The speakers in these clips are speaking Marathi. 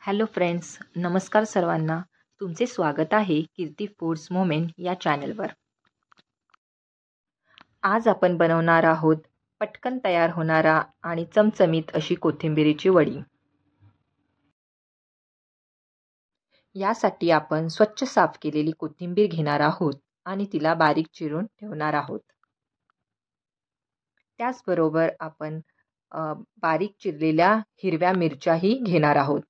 हॅलो फ्रेंड्स, नमस्कार सर्वांना. तुमचे स्वागत आहे कीर्ती फूड्स मोमेंट या चॅनलवर. आज आपण बनवणार आहोत पटकन तयार होणारा आणि चमचमीत अशी कोथिंबिरीची वडी. यासाठी आपण स्वच्छ साफ केलेली कोथिंबीर घेणार आहोत आणि तिला बारीक चिरून ठेवणार आहोत. त्याचबरोबर आपण बारीक चिरलेल्या हिरव्या मिरच्याही घेणार आहोत.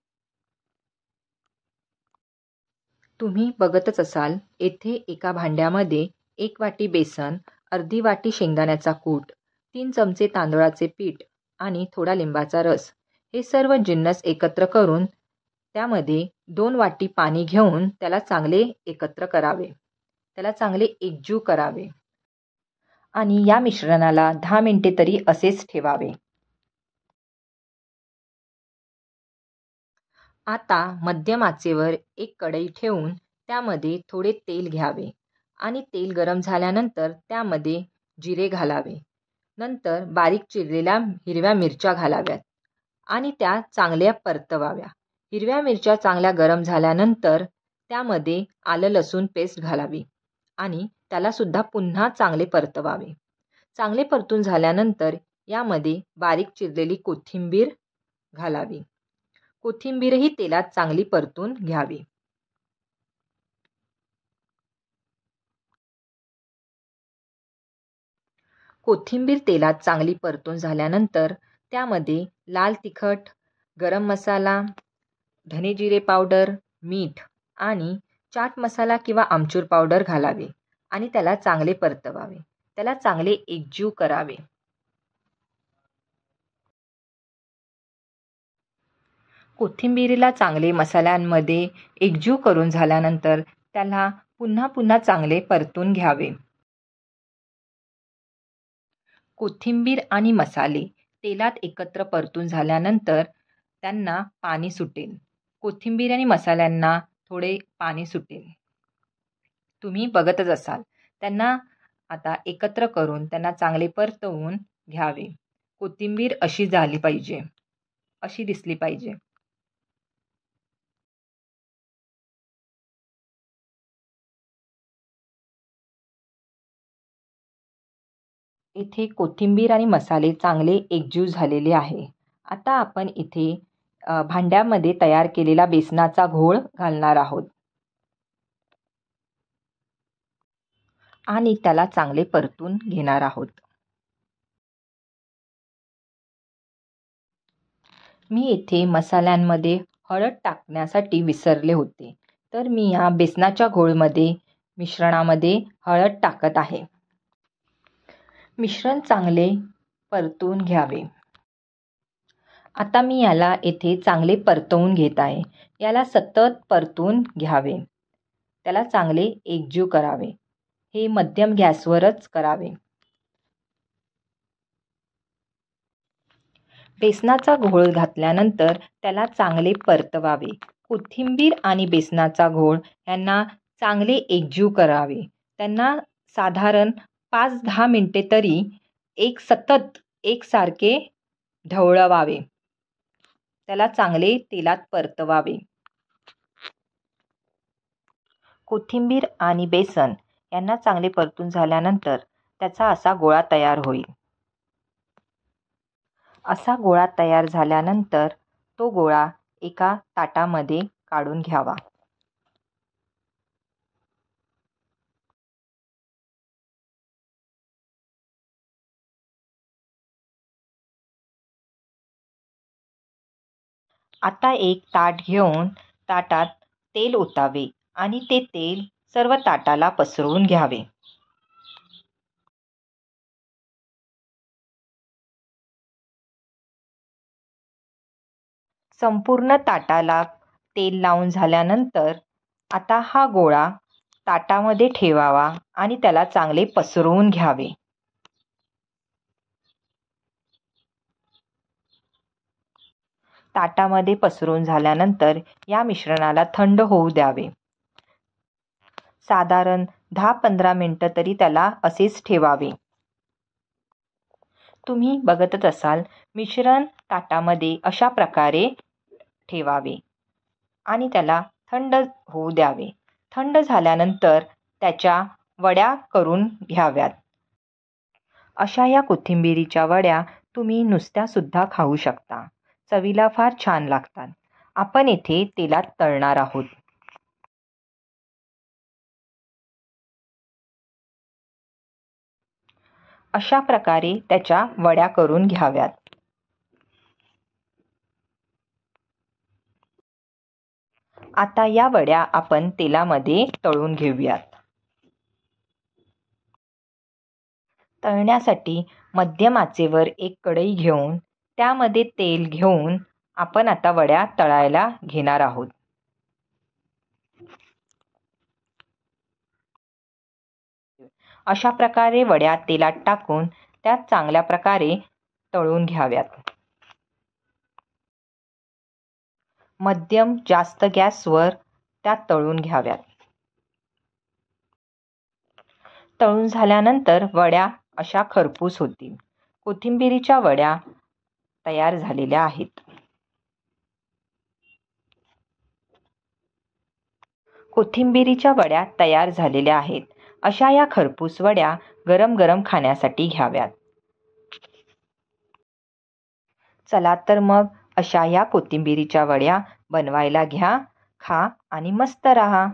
तुम्ही बघतच असाल, येथे एका भांड्यामध्ये 1 वाटी बेसन, अर्धी वाटी शेंगदाण्याचा कूट, 3 चमचे तांदळाचे पीठ आणि थोडा लिंबाचा रस हे सर्व जिन्नस एकत्र करून त्यामध्ये 2 वाटी पाणी घेऊन त्याला चांगले एकत्र करावे. त्याला चांगले एकजीव करावे आणि या मिश्रणाला 10 मिनिटे तरी असेच ठेवावे. आता मध्यम आचेवर एक कढई ठेवून त्यामध्ये थोडे तेल घ्यावे आणि तेल गरम झाल्यानंतर त्यामध्ये जिरे घालावे. नंतर बारीक चिरलेल्या हिरव्या मिरच्या घालाव्यात आणि त्या चांगल्या परतवाव्या. हिरव्या मिरच्या चांगल्या गरम झाल्यानंतर त्यामध्ये आलं लसूण पेस्ट घालावी आणि त्याला सुद्धा पुन्हा चांगले परतवावे. चांगले परतून झाल्यानंतर यामध्ये बारीक चिरलेली कोथिंबीर घालावी. कोथिंबीरही तेलात चांगली परतून घ्यावी. कोथिंबीर तेलात चांगली परतून झाल्यानंतर त्यामध्ये लाल तिखट, गरम मसाला, धने जिरे पावडर, मीठ आणि चाट मसाला किंवा आमचूर पावडर घालावे आणि त्याला चांगले परतवावे. त्याला चांगले एकजीव करावे. कोथिंबीरीला चांगले मसाल्यांमध्ये एकजीव करून झाल्यानंतर त्याला पुन्हा चांगले परतून घ्यावे. कोथिंबीर आणि मसाले तेलात एकत्र परतून झाल्यानंतर त्यांना पाणी सुटेल. कोथिंबीर आणि मसाल्यांना थोडे पाणी सुटेल. तुम्ही बघतच असाल. त्यांना आता एकत्र करून त्यांना चांगले परतवून घ्यावे. कोथिंबीर अशी झाली पाहिजे, अशी दिसली पाहिजे. इथे कोथिंबीर आणि मसाले चांगले एकजीव झालेले आहे. आता आपण इथे भांड्यामध्ये तयार केलेला बेसनाचा घोळ घालणार आहोत आणि त्याला चांगले परतून घेणार आहोत. मी येथे मसाल्यांमध्ये हळद टाकण्यासाठी विसरले होते, तर मी या बेसनाच्या घोळमध्ये मिश्रणामध्ये हळद टाकत आहे. मिश्रण चांगले परतून घ्यावे. आता मी याला येथे चांगले परतवून घेत आहे. याला सतत परतून घ्यावे. त्याला चांगले एकजीव करावे. हे मध्यम गॅसवरच करावे. बेसनाचा घोळ घातल्यानंतर त्याला चांगले परतवावे. कोथिंबीर आणि बेसनाचा घोळ यांना चांगले एकजीव करावे. त्यांना साधारण 5-10 मिनिटे तरी सतत एकसारखे ढवळवावे. त्याला चांगले तेलात परतवावे. कोथिंबीर आणि बेसन यांना चांगले परतून झाल्यानंतर त्याचा असा गोळा तयार होईल. असा गोळा तयार झाल्यानंतर तो गोळा एका ताटामध्ये काढून घ्यावा. आता एक ताट घेऊन ताटात तेल ओतावे आणि ते तेल सर्व ताटाला पसरवून घ्यावे. संपूर्ण ताटाला तेल लावून झाल्यानंतर आता हा गोळा ताटामध्ये ठेवावा आणि त्याला चांगले पसरवून घ्यावे. ताटामध्ये पसरून झाल्यानंतर या मिश्रणाला थंड होऊ द्यावे. साधारण 10-15 मिनिटं तरी त्याला असेच ठेवावे. तुम्ही बघतच असाल, मिश्रण ताटामध्ये अशा प्रकारे ठेवावे. आणि त्याला थंड होऊ द्यावे. थंड झाल्यानंतर त्याच्या वड्या करून घ्याव्यात. अशा या कोथिंबिरीच्या वड्या तुम्ही नुसत्यासुद्धा खाऊ शकता. चवीला फार छान लागतात. आपण येथे तेलात तळणार आहोत. अशा प्रकारे त्याच्या वड्या करून घ्याव्यात. आता या वड्या आपण तेलामध्ये तळून घेऊयात. तळण्यासाठी मध्यम आचेवर एक कढई घेऊन त्यामध्ये तेल घेऊन आपण आता वड्या तळायला घेणार आहोत. अशा प्रकारे वड्या तेलात टाकून त्यात चांगल्या प्रकारे तळून घ्याव्यात. मध्यम जास्त गॅसवर त्या तळून घ्याव्यात. तळून झाल्यानंतर वड्या अशा खरपूस होतील. कोथिंबिरीच्या वड्या तयार झालेल्या आहेत. कोथिंबिरीच्या वड्या तयार झालेल्या आहेत. अशा या खरपूस वड्या गरम गरम खाण्यासाठी घ्याव्यात. चला तर मग अशा या कोथिंबिरीच्या वड्या बनवायला घ्या, खा आणि मस्त राहा.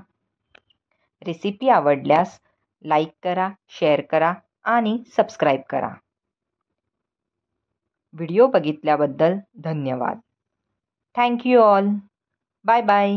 रेसिपी आवडल्यास लाईक करा, शेअर करा आणि सबस्क्राईब करा. व्हिडिओ बघितल्याबद्दल धन्यवाद. Thank you all. Bye bye.